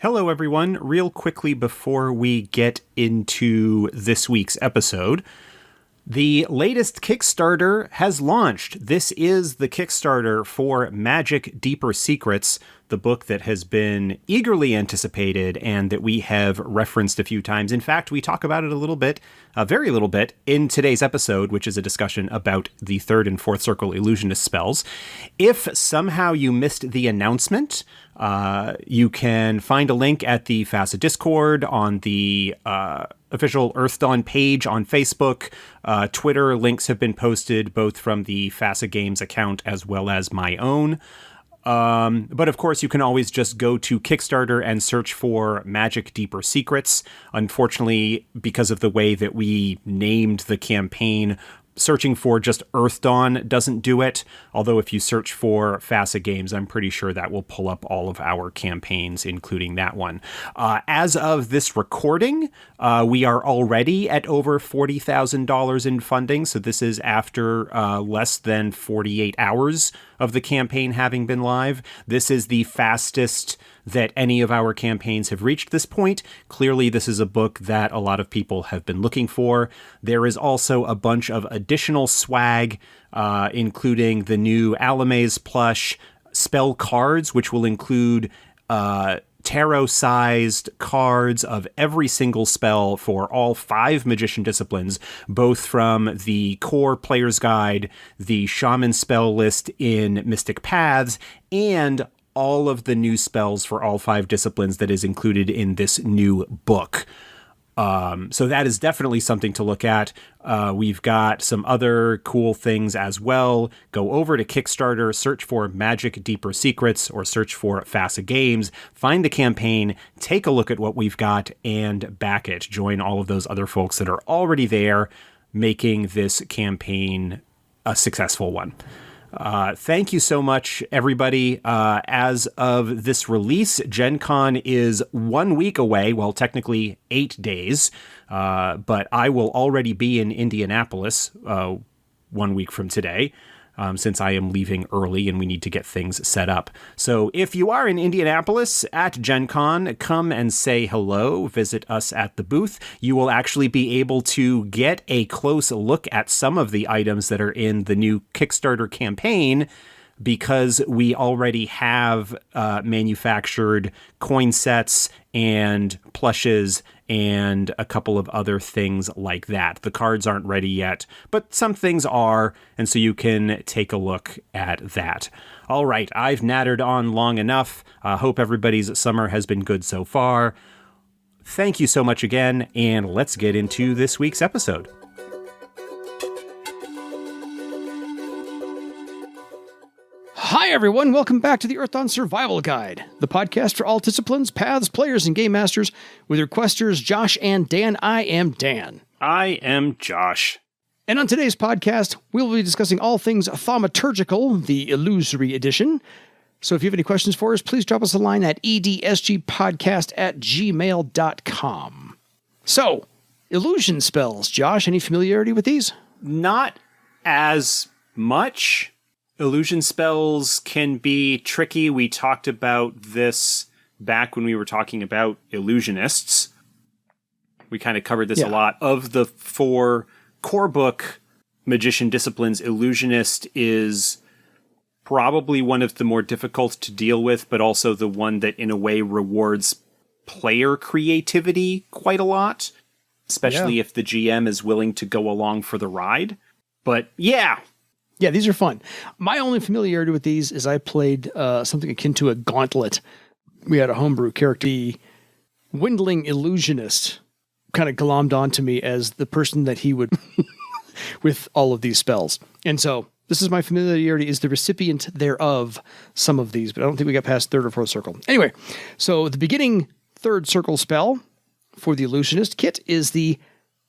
Hello, everyone. Real quickly before we get into this week's episode, the latest Kickstarter has launched. This is the Kickstarter for Magic Deeper Secrets, the book that has been eagerly anticipated and that we have referenced a few times. In fact, we talk about it a little bit, a very little bit, in today's episode, which is a discussion about the 3rd and 4th Circle Illusionist spells. If somehow you missed the announcement, you can find a link at the FASA Discord, on the official Earthdawn page on Facebook. Twitter links have been posted both from the FASA Games account as well as my own. But of course, you can always just go to Kickstarter and search for Magic Deeper Secrets. Unfortunately, because of the way that we named the campaign, searching for just Earthdawn doesn't do it. Although if you search for FASA Games, I'm pretty sure that will pull up all of our campaigns, including that one. As of this recording, we are already at over $40,000 in funding. So this is after less than 48 hours of the campaign having been live. This is the fastest that any of our campaigns have reached this point. Clearly, this is a book that a lot of people have been looking for. There is also a bunch of additional swag, including the new Alamaze plush, spell cards, which will include tarot-sized cards of every single spell for all 5 magician disciplines, both from the core player's guide, the shaman spell list in Mystic Paths, and all of the new spells for all 5 disciplines that is included in this new book. So that is definitely something to look at. We've got some other cool things as well. Go over to Kickstarter, search for Magic Deeper Secrets, or search for FASA Games. Find the campaign, take a look at what we've got, and back it. Join all of those other folks that are already there, making this campaign a successful one. Thank you so much, everybody. As of this release, Gen Con is 1 week away. Well, technically 8 days. But I will already be in Indianapolis 1 week from today, since I am leaving early and we need to get things set up. So if you are in Indianapolis at Gen Con, come and say hello. Visit us at the booth. You will actually be able to get a close look at some of the items that are in the new Kickstarter campaign, because we already have manufactured coin sets and plushes and a couple of other things like that. The cards aren't ready yet, but some things are, and so you can take a look at that. All right, I've nattered on long enough. Hope everybody's summer has been good so far. Thank you so much again, and let's get into this week's episode. Hi everyone, welcome back to the Earthdawn Survival Guide, the podcast for all disciplines, paths, players, and game masters, with your questers Josh and Dan. I am Dan. I am Josh. And on today's podcast, we'll be discussing all things thaumaturgical, the illusory edition. So if you have any questions for us, please drop us a line at edsgpodcast@gmail.com. So, illusion spells. Josh, any familiarity with these? Not as much. Illusion spells can be tricky. We talked about this back when we were talking about Illusionists. We kind of covered this a lot. Of the 4 core book magician disciplines, Illusionist is probably one of the more difficult to deal with, but also the one that in a way rewards player creativity quite a lot, especially if the GM is willing to go along for the ride. But yeah, these are fun. My only familiarity with these is I played something akin to a gauntlet. We had a homebrew character. The Windling Illusionist kind of glommed onto me as the person that he would with all of these spells. And so this is my familiarity, is the recipient thereof some of these, but I don't think we got past 3rd or 4th circle. Anyway, so the beginning 3rd circle spell for the Illusionist kit is the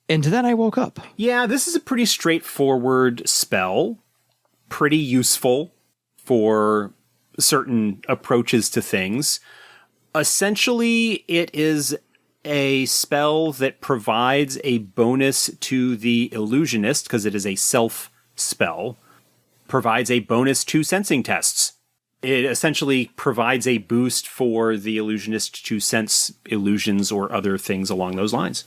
"And Then I Woke Up." Yeah, this is a pretty straightforward spell. Pretty useful for certain approaches to things. Essentially, it is a spell that provides a bonus to the Illusionist, because it is a self spell, provides a bonus to sensing tests. It essentially provides a boost for the illusionist to sense illusions or other things along those lines.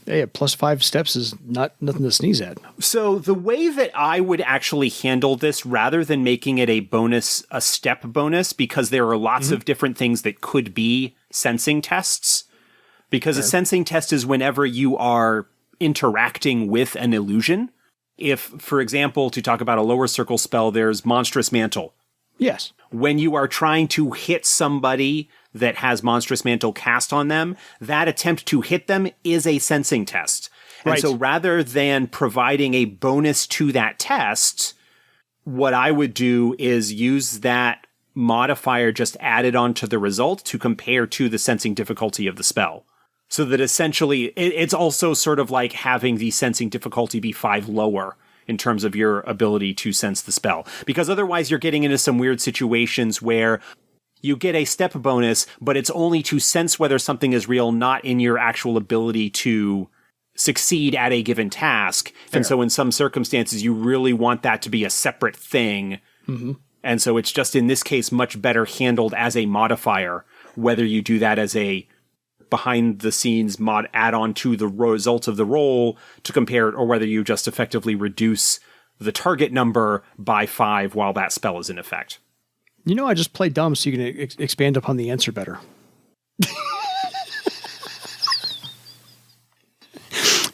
Hey, +5 steps is nothing to sneeze at. So the way that I would actually handle this, rather than making it a step bonus, because there are lots of different things that could be sensing tests, because a sensing test is whenever you are interacting with an illusion. If, for example, to talk about a lower circle spell, there's Monstrous Mantle. Yes. When you are trying to hit somebody that has Monstrous Mantle cast on them, that attempt to hit them is a sensing test. And so rather than providing a bonus to that test, what I would do is use that modifier just added onto the result to compare to the sensing difficulty of the spell. So that essentially, it's also sort of like having the sensing difficulty be 5 lower in terms of your ability to sense the spell. Because otherwise you're getting into some weird situations where you get a step bonus, but it's only to sense whether something is real, not in your actual ability to succeed at a given task. Fair. And so in some circumstances, you really want that to be a separate thing. Mm-hmm. And so it's just, in this case, much better handled as a modifier, whether you do that as a behind-the-scenes mod add-on to the result of the roll to compare it, or whether you just effectively reduce the target number by 5 while that spell is in effect. You know, I just play dumb so you can expand upon the answer better.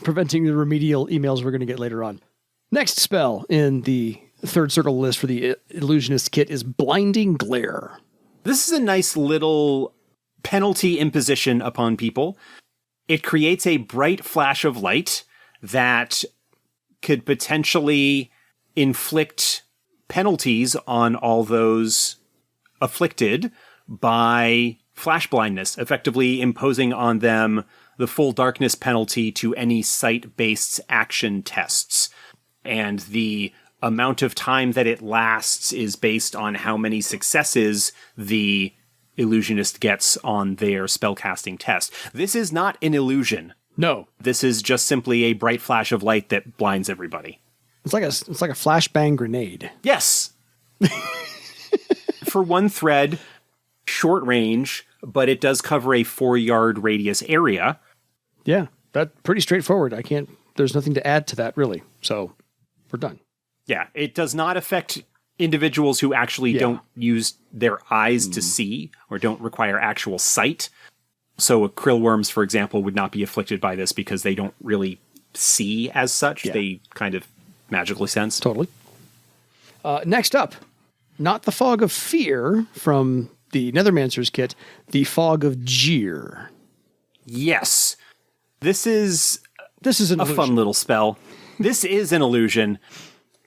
Preventing the remedial emails we're going to get later on. Next spell in the third circle list for the Illusionist kit is Blinding Glare. This is a nice little penalty imposition upon people. It creates a bright flash of light that could potentially inflict penalties on all those afflicted by flash blindness, effectively imposing on them the full darkness penalty to any sight-based action tests. And the amount of time that it lasts is based on how many successes the illusionist gets on their spellcasting test. This is not an illusion. No. This is just simply a bright flash of light that blinds everybody. It's like a flashbang grenade. Yes. For one thread, short range, but it does cover a 4-yard radius area. Yeah, that's pretty straightforward. There's nothing to add to that, really. So, we're done. Yeah, it does not affect individuals who actually don't use their eyes to see or don't require actual sight. So krillworms, for example, would not be afflicted by this because they don't really see as such. Yeah. They kind of magically sense. Totally. Next up, not the Fog of Fear from the Nethermancer's kit, the Fog of Jeer. Yes. This is an a fun little spell. This is an illusion.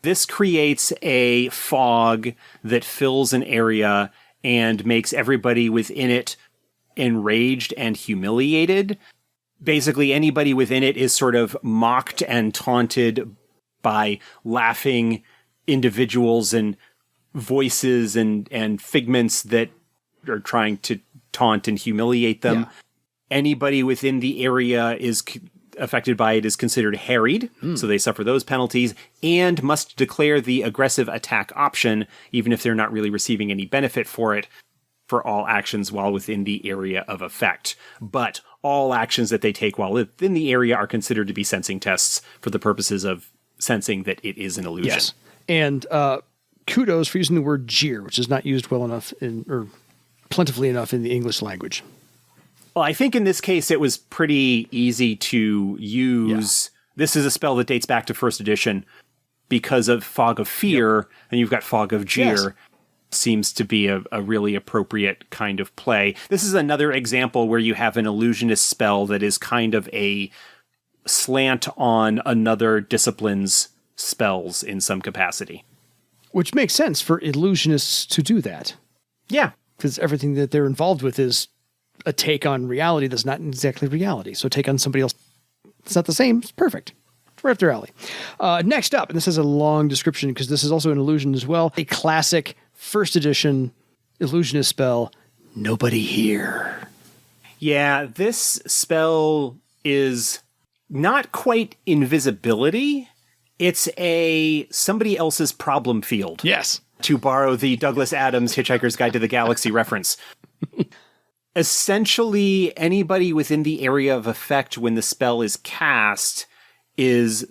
This creates a fog that fills an area and makes everybody within it enraged and humiliated. Basically, anybody within it is sort of mocked and taunted by laughing individuals and voices and figments that are trying to taunt and humiliate them. Yeah. Anybody within the area is affected by it is considered harried, so they suffer those penalties, and must declare the aggressive attack option, even if they're not really receiving any benefit for it, for all actions while within the area of effect. But all actions that they take while within the area are considered to be sensing tests for the purposes of sensing that it is an illusion. Yes. And kudos for using the word jeer, which is not used well enough or plentifully enough in the English language. Well, I think in this case, it was pretty easy to use. Yeah. This is a spell that dates back to first edition because of Fog of Fear, and you've got Fog of Jeer. Yes. Seems to be a really appropriate kind of play. This is another example where you have an illusionist spell that is kind of a slant on another discipline's spells in some capacity. Which makes sense for illusionists to do that. Yeah. Because everything that they're involved with is a take on reality that's not exactly reality. So take on somebody else. It's not the same. It's perfect. It's right up their alley. Next up, and this has a long description because this is also an illusion as well, a classic first edition illusionist spell, Nobody Here. Yeah, this spell is not quite invisibility. It's somebody else's problem field. Yes. to borrow the Douglas Adams Hitchhiker's Guide to the Galaxy reference. Essentially, anybody within the area of effect when the spell is cast is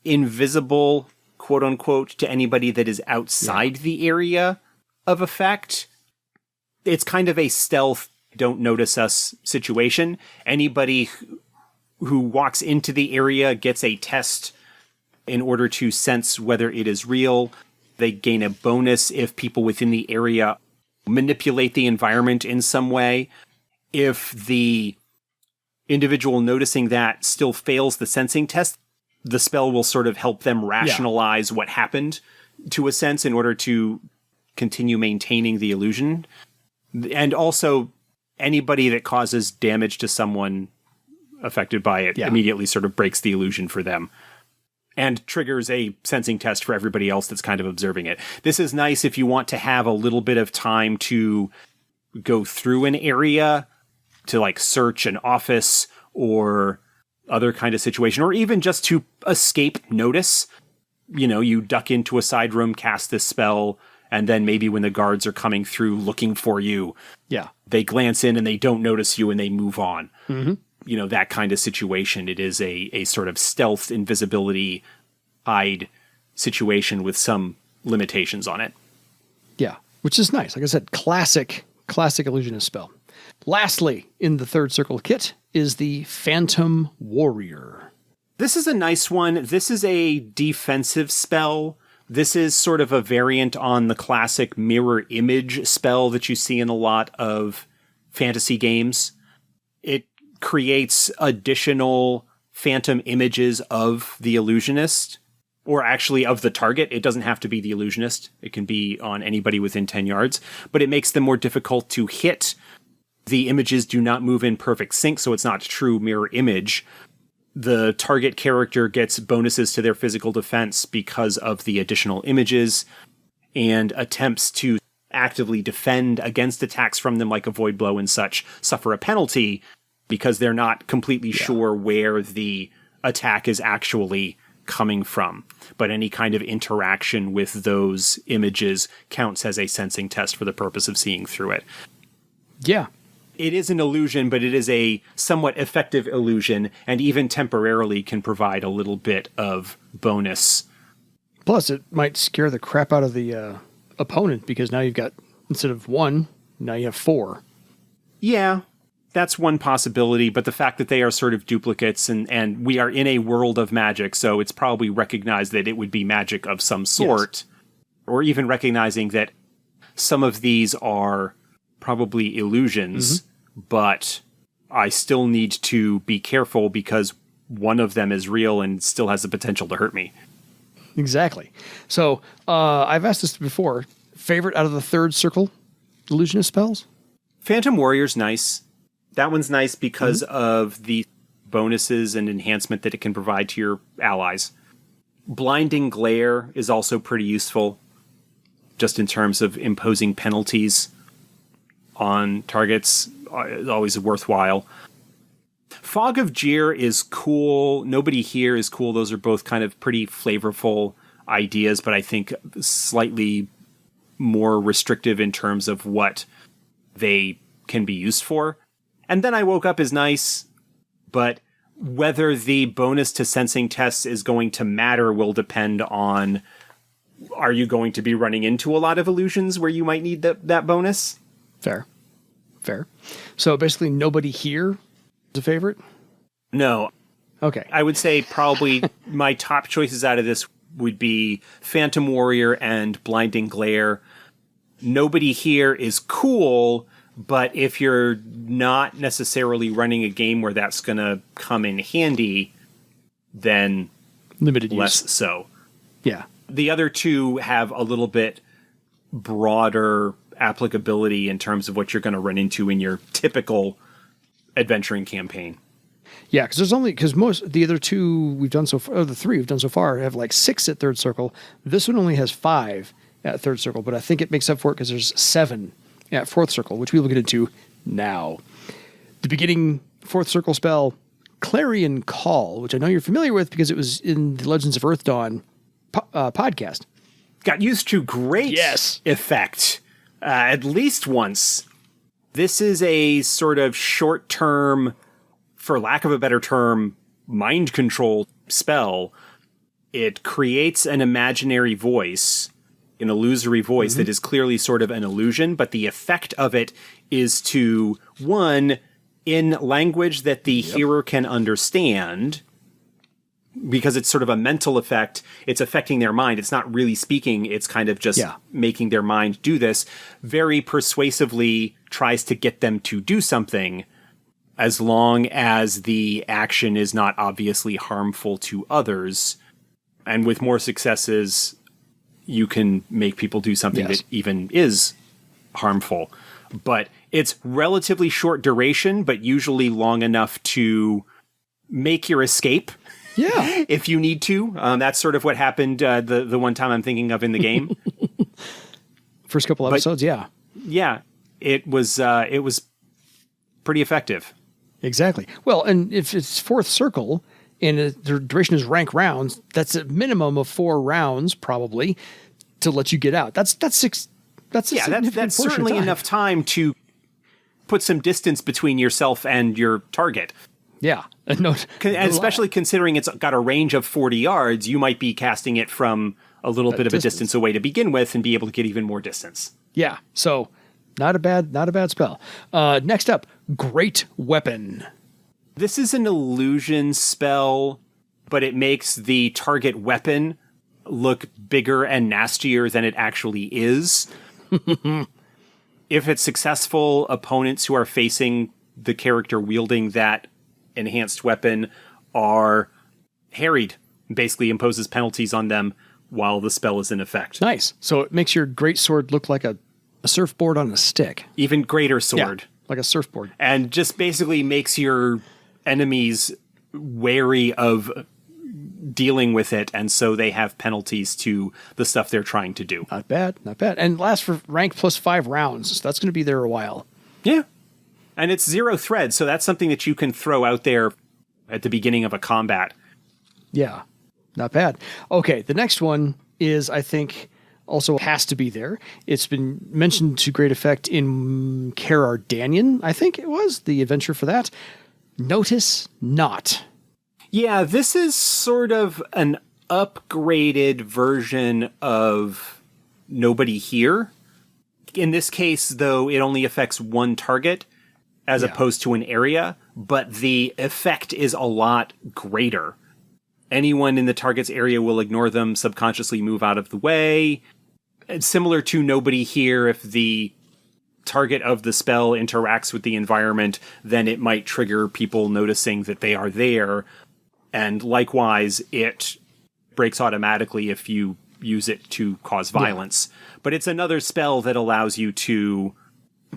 invisible, quote unquote, to anybody that is outside the area of effect. It's kind of a stealth, don't notice us situation. Anybody who walks into the area gets a test in order to sense whether it is real. They gain a bonus if people within the area manipulate the environment in some way. If the individual noticing that still fails the sensing test, the spell will sort of help them rationalize what happened to a sense in order to continue maintaining the illusion. And also, anybody that causes damage to someone affected by it immediately sort of breaks the illusion for them and triggers a sensing test for everybody else that's kind of observing it. This is nice if you want to have a little bit of time to go through an area, to like search an office or other kind of situation, or even just to escape notice. You know, you duck into a side room, cast this spell, and then maybe when the guards are coming through looking for you, they glance in and they don't notice you and they move on. Mm-hmm. You know, that kind of situation. It is a sort of stealth, invisibility, hide situation with some limitations on it. Yeah, which is nice. Like I said, classic illusionist spell. Lastly, in the third circle kit is the Phantom Warrior. This is a nice one. This is a defensive spell. This is sort of a variant on the classic mirror image spell that you see in a lot of fantasy games. It creates additional phantom images of the illusionist, or actually of the target. It doesn't have to be the illusionist. It can be on anybody within 10 yards, but it makes them more difficult to hit. The images do not move in perfect sync, so it's not a true mirror image. The target character gets bonuses to their physical defense because of the additional images, and attempts to actively defend against attacks from them, like a void blow and such, suffer a penalty because they're not completely sure where the attack is actually coming from. But any kind of interaction with those images counts as a sensing test for the purpose of seeing through it. Yeah. It is an illusion, but it is a somewhat effective illusion, and even temporarily can provide a little bit of bonus. Plus, it might scare the crap out of the opponent, because now you've got, instead of 1, now you have 4. Yeah, that's one possibility, but the fact that they are sort of duplicates, and we are in a world of magic, so it's probably recognized that it would be magic of some sort, or even recognizing that some of these are probably illusions, but I still need to be careful because one of them is real and still has the potential to hurt me. Exactly. So I've asked this before. Favorite out of the third circle illusionist spells? Phantom Warrior's nice. That one's nice because of the bonuses and enhancement that it can provide to your allies. Blinding Glare is also pretty useful, just in terms of imposing penalties on targets. Is always worthwhile. Fog of Jeer is cool. Nobody Here is cool. Those are both kind of pretty flavorful ideas, but I think slightly more restrictive in terms of what they can be used for. And Then I Woke Up is nice, but whether the bonus to sensing tests is going to matter will depend on, are you going to be running into a lot of illusions where you might need that bonus? Fair. So basically Nobody Here is a favorite? No. Okay. I would say probably my top choices out of this would be Phantom Warrior and Blinding Glare. Nobody Here is cool, but if you're not necessarily running a game where that's going to come in handy, then limited less use. So. Yeah. The other two have a little bit broader applicability in terms of what you're going to run into in your typical adventuring campaign. Yeah, because most the other two we've done so far, or the three we've done so far, have like 6 at third circle. This one only has 5 at third circle, but I think it makes up for it because there's 7 at fourth circle, which we will get into now. The beginning fourth circle spell, Clarion Call, which I know you're familiar with because it was in the Legends of Earthdawn podcast. got used to great effect, at least once. This is a sort of short-term, for lack of a better term, mind control spell. It creates an imaginary voice, an illusory voice that is clearly sort of an illusion, but the effect of it is to, one, in language that the hearer can understand, because it's sort of a mental effect, it's affecting their mind. It's not really speaking. It's kind of just making their mind do this. Very persuasively tries to get them to do something, as long as the action is not obviously harmful to others. And with more successes, you can make people do something that even is harmful. But it's relatively short duration, but usually long enough to make your escape. Yeah. If you need to. That's sort of what happened the one time I'm thinking of in the game. First couple episodes, Yeah. It was pretty effective. Exactly. Well, and if it's fourth circle and the duration is rank rounds, that's a minimum of 4 rounds probably to let you get out. That's six. That's certainly enough time to put some distance between yourself and your target. Yeah. Especially considering it's got a range of 40 yards, you might be casting it from a little bit of a distance away to begin with and be able to get even more distance. Yeah. So not a bad spell. Next up, Great Weapon. This is an illusion spell, but it makes the target weapon look bigger and nastier than it actually is. If it's successful, opponents who are facing the character wielding that enhanced weapon are harried. Basically imposes penalties on them while the spell is in effect. Nice. So it makes your great sword look like a surfboard on a stick. Even greater sword. Yeah, like a surfboard. And just basically makes your enemies wary of dealing with it, and so they have penalties to the stuff they're trying to do. Not bad. And lasts for rank plus 5 rounds, so that's going to be there a while. Yeah. And it's 0 thread, so that's something that you can throw out there at the beginning of a combat. Yeah, not bad. Okay, the next one is, I think, also has to be there. It's been mentioned to great effect in Clarion, I think it was, the adventure for that. Notice Not. Yeah, this is sort of an upgraded version of Nobody Here. In this case, though, it only affects one target as opposed to an area, but the effect is a lot greater. Anyone in the target's area will ignore them, subconsciously move out of the way. It's similar to Nobody Here. If the target of the spell interacts with the environment, then it might trigger people noticing that they are there. And likewise, it breaks automatically if you use it to cause violence. But it's another spell that allows you to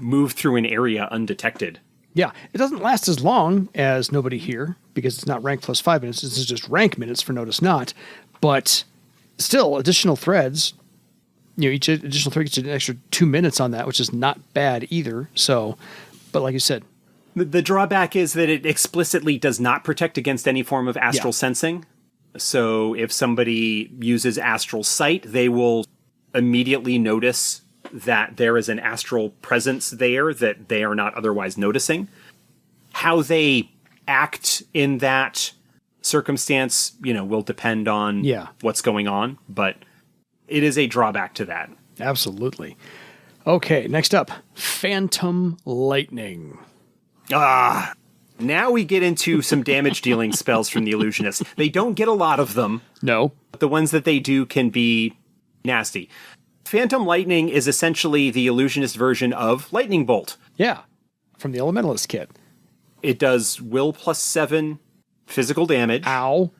move through an area undetected. Yeah, it doesn't last as long as Nobody Here, because it's not rank plus 5 minutes. This is just rank minutes for Notice Not. But still, additional threads, each additional thread gets an extra 2 minutes on that, which is not bad either. So, but like you said, the drawback is that it explicitly does not protect against any form of astral sensing. So if somebody uses astral sight, they will immediately notice that there is an astral presence there that they are not otherwise noticing. How they act in that circumstance, will depend on what's going on, but it is a drawback to that. Absolutely. Okay, next up, Phantom Lightning. Now we get into some damage-dealing spells from the Illusionist. They don't get a lot of them. No. But the ones that they do can be nasty. Phantom Lightning is essentially the Illusionist version of Lightning Bolt. Yeah, from the Elementalist kit. It does will plus 7 physical damage. Ow.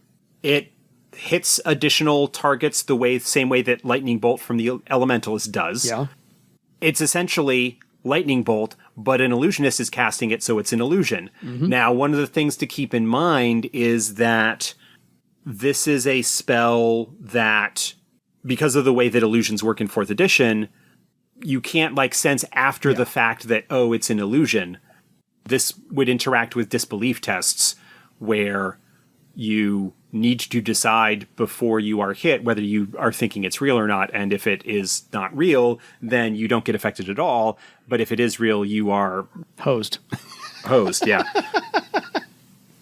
It hits additional targets the same way that Lightning Bolt from the Elementalist does. Yeah. It's essentially Lightning Bolt, but an illusionist is casting it, so it's an illusion. Mm-hmm. Now, one of the things to keep in mind is that this is a spell that, because of the way that illusions work in 4th edition, you can't sense after the fact that, it's an illusion. This would interact with disbelief tests, where You need to decide before you are hit whether you are thinking it's real or not. And if it is not real, then you don't get affected at all. But if it is real, you are Hosed. hosed, yeah.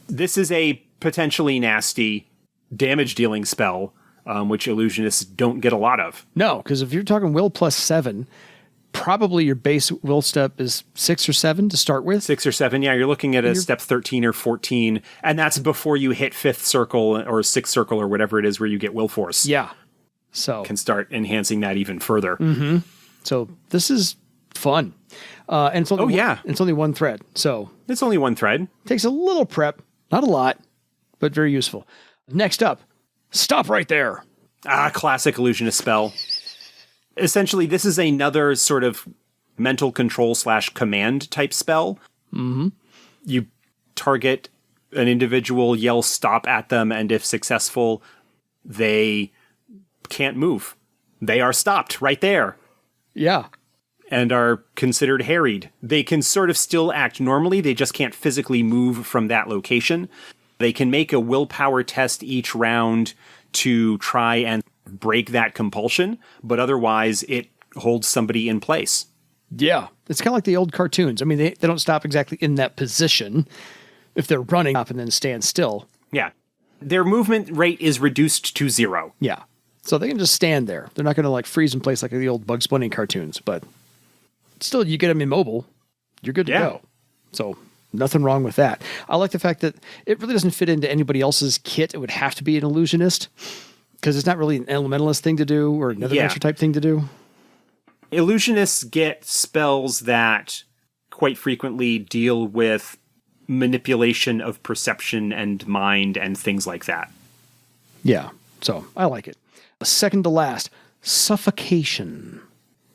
This is a potentially nasty damage-dealing spell, which illusionists don't get a lot of. No, because if you're talking will plus 7, probably your base will step is 6 or 7 to start with. 6 or 7, yeah. You're looking at a step 13 or 14, and that's before you hit 5th circle or 6th circle or whatever it is where you get will force. Yeah. So Can start enhancing that even further. Mm-hmm. So this is fun. And it's only it's only one thread. So it's only one thread. Takes a little prep, not a lot, but very useful. Next up, stop right there. Classic illusionist spell. Essentially, this is another sort of mental control / command type spell. Mm-hmm. You target an individual, yell stop at them, and if successful, they can't move. They are stopped right there. Yeah. And are considered harried. They can sort of still act normally, they just can't physically move from that location. They can make a willpower test each round to try and break that compulsion, but otherwise it holds somebody in place. Yeah. It's kind of like the old cartoons. I mean, they don't stop exactly in that position if they're running up and then stand still. Yeah. Their movement rate is reduced to 0. Yeah. So they can just stand there. They're not going to like freeze in place like the old Bugs Bunny cartoons, but still you get them immobile, you're good to go. So nothing wrong with that. I like the fact that it really doesn't fit into anybody else's kit. It would have to be an illusionist because it's not really an elementalist thing to do or another nature type thing to do. Illusionists get spells that quite frequently deal with manipulation of perception and mind and things like that. Yeah. So I like it. Second to last, Suffocation.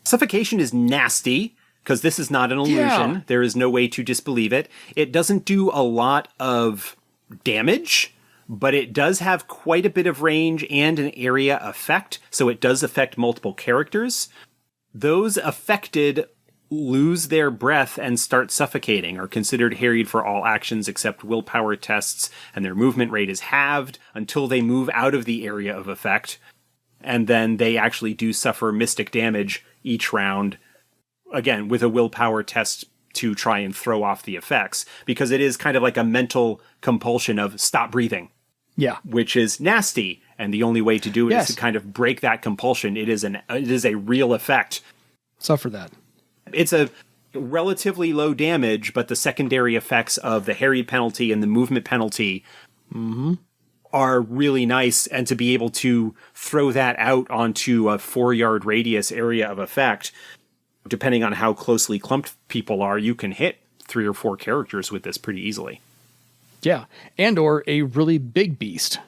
Suffocation is nasty because this is not an illusion. Yeah. There is no way to disbelieve it. It doesn't do a lot of damage, but it does have quite a bit of range and an area effect, so it does affect multiple characters. Those affected lose their breath and start suffocating, are considered harried for all actions except willpower tests, and their movement rate is halved until they move out of the area of effect. And then they actually do suffer mystic damage each round, again, with a willpower test to try and throw off the effects, because it is kind of like a mental compulsion of stop breathing. Yeah. Which is nasty, and the only way to do it is to kind of break that compulsion. It is a real effect. Suffer that. It's a relatively low damage, but the secondary effects of the harried penalty and the movement penalty are really nice, and to be able to throw that out onto a 4-yard radius area of effect, depending on how closely clumped people are, you can hit 3 or 4 characters with this pretty easily. Yeah, and or a really big beast.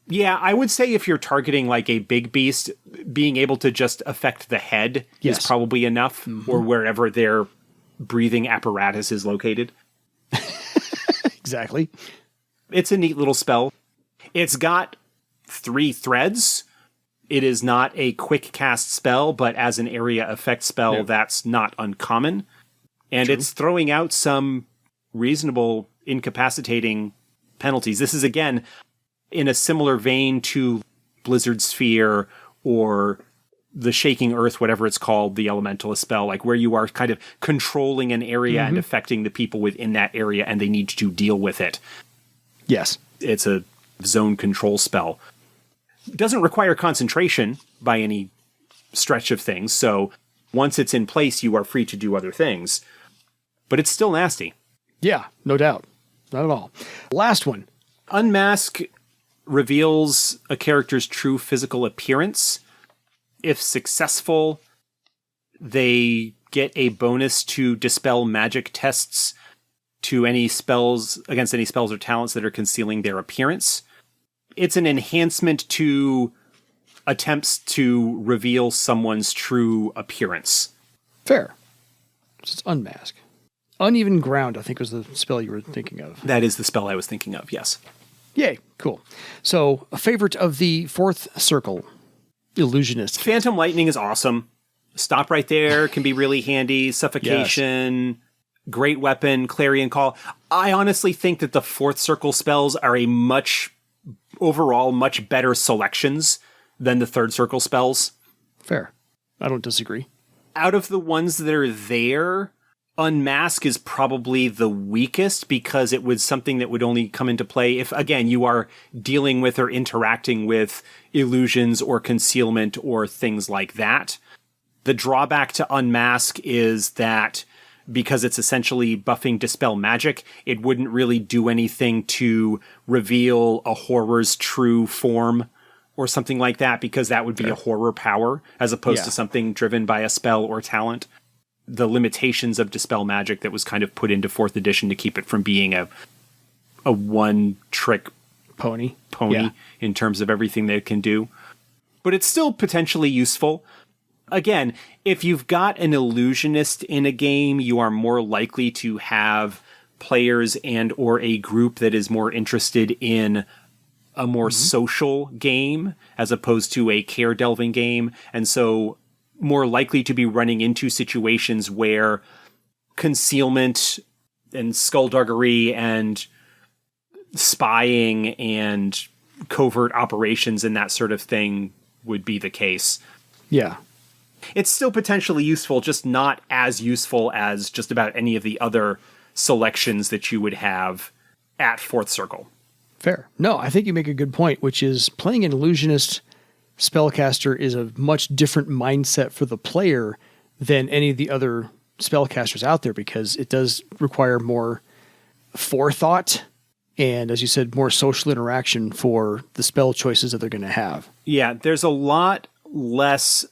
Yeah, I would say if you're targeting like a big beast, being able to just affect the head is probably enough, or wherever their breathing apparatus is located. Exactly. It's a neat little spell. It's got 3 threads. It is not a quick cast spell, but as an area effect spell, that's not uncommon. And it's throwing out some reasonable incapacitating penalties. This is, again, in a similar vein to Blizzard Sphere or the Shaking Earth, whatever it's called, the Elementalist spell, like where you are kind of controlling an area and affecting the people within that area, and they need to deal with it. Yes. It's a zone control spell. Doesn't require concentration by any stretch of things, so once it's in place, you are free to do other things. But it's still nasty. Yeah, no doubt. Not at all. Last one. Unmask reveals a character's true physical appearance. If successful, they get a bonus to dispel magic tests to any spells against any spells or talents that are concealing their appearance. It's an enhancement to attempts to reveal someone's true appearance. Fair. It's Unmask. Uneven Ground, I think, was the spell you were thinking of. That is the spell I was thinking of, yes. Yay, cool. So, a favorite of the 4th circle, Illusionist. Phantom Lightning is awesome. Stop right there can be really handy. Suffocation, great weapon, Clarion Call. I honestly think that the 4th circle spells are a much overall much better selections than the third circle spells. Fair. I don't disagree. Out of the ones that are there, Unmask is probably the weakest because it was something that would only come into play if, again, you are dealing with or interacting with illusions or concealment or things like that. The drawback to Unmask is that because it's essentially buffing Dispel Magic, it wouldn't really do anything to reveal a horror's true form or something like that, because that would be a horror power as opposed to something driven by a spell or talent. The limitations of Dispel Magic that was kind of put into 4th edition to keep it from being a one-trick pony in terms of everything that it can do. But it's still potentially useful. Again, if you've got an illusionist in a game, you are more likely to have players and or a group that is more interested in a more social game as opposed to a care-delving game. And so more likely to be running into situations where concealment and skullduggery and spying and covert operations and that sort of thing would be the case. Yeah. It's still potentially useful, just not as useful as just about any of the other selections that you would have at 4th Circle. Fair. No, I think you make a good point, which is playing an illusionist spellcaster is a much different mindset for the player than any of the other spellcasters out there, because it does require more forethought and, as you said, more social interaction for the spell choices that they're going to have. Yeah, there's a lot less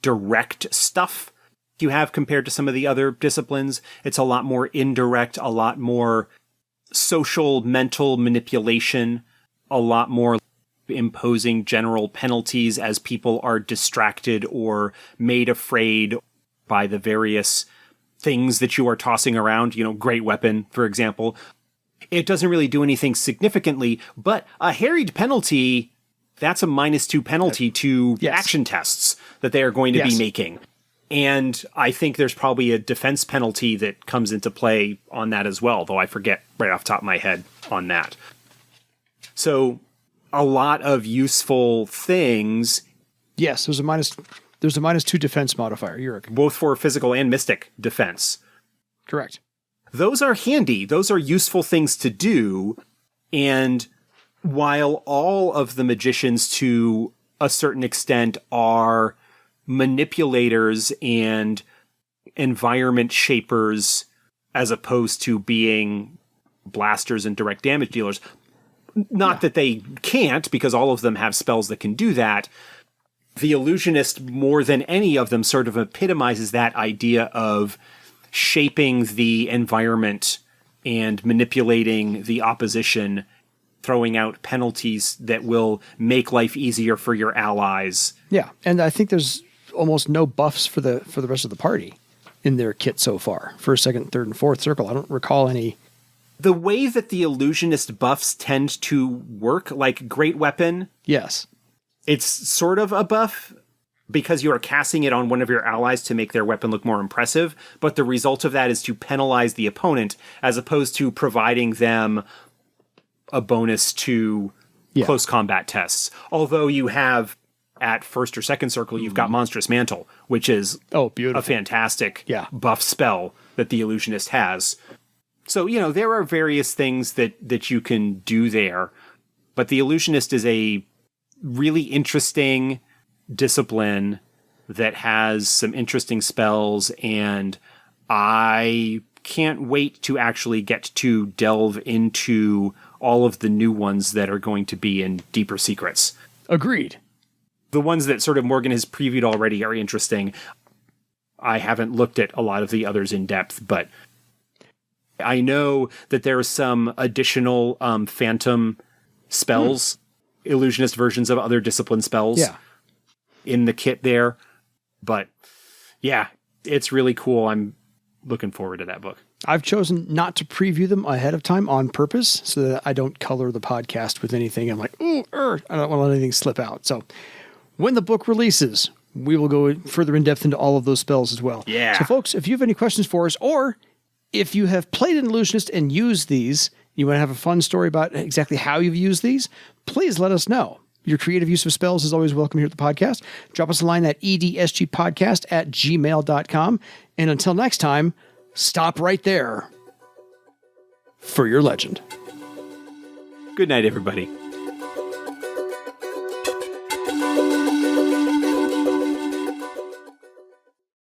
direct stuff you have compared to some of the other disciplines. It's a lot more indirect, a lot more social mental manipulation, a lot more imposing general penalties as people are distracted or made afraid by the various things that you are tossing around. You know, great weapon, for example. It doesn't really do anything significantly, but a harried penalty, that's a -2 penalty to action tests that they are going to be making. And I think there's probably a defense penalty that comes into play on that as well, though I forget right off the top of my head on that. So a lot of useful things. Yes, there's a -2 defense modifier. You're okay. Both for physical and mystic defense. Correct. Those are handy. Those are useful things to do. And while all of the magicians to a certain extent are manipulators and environment shapers as opposed to being blasters and direct damage dealers, not that they can't, because all of them have spells that can do that. The illusionist, more than any of them, sort of epitomizes that idea of shaping the environment and manipulating the opposition, throwing out penalties that will make life easier for your allies. Yeah, and I think there's almost no buffs for the rest of the party in their kit so far. 1st, 2nd, 3rd, and 4th Circle. I don't recall any. The way that the illusionist buffs tend to work, like Great Weapon, yes, it's sort of a buff because you are casting it on one of your allies to make their weapon look more impressive, but the result of that is to penalize the opponent as opposed to providing them a bonus to close combat tests. Although you have, at 1st or 2nd Circle, you've got Monstrous Mantle, which is a fantastic buff spell that the illusionist has. So, you know, there are various things that you can do there, but the illusionist is a really interesting discipline that has some interesting spells, and I can't wait to actually get to delve into all of the new ones that are going to be in Deeper Secrets. Agreed. The ones that sort of Morgan has previewed already are interesting. I haven't looked at a lot of the others in depth, but I know that there are some additional phantom spells, illusionist versions of other discipline spells in the kit there. But yeah, it's really cool. I'm looking forward to that book. I've chosen not to preview them ahead of time on purpose so that I don't color the podcast with anything. I'm like, I don't want to let anything slip out. So when the book releases, we will go further in depth into all of those spells as well. Yeah. So folks, if you have any questions for us, or if you have played an illusionist and used these you want to have a fun story about exactly how you've used these, please let us know. Your creative use of spells is always welcome here at the podcast. Drop us a line at edsgpodcast@gmail.com. And until next time, stop right there for your legend. Good night, everybody.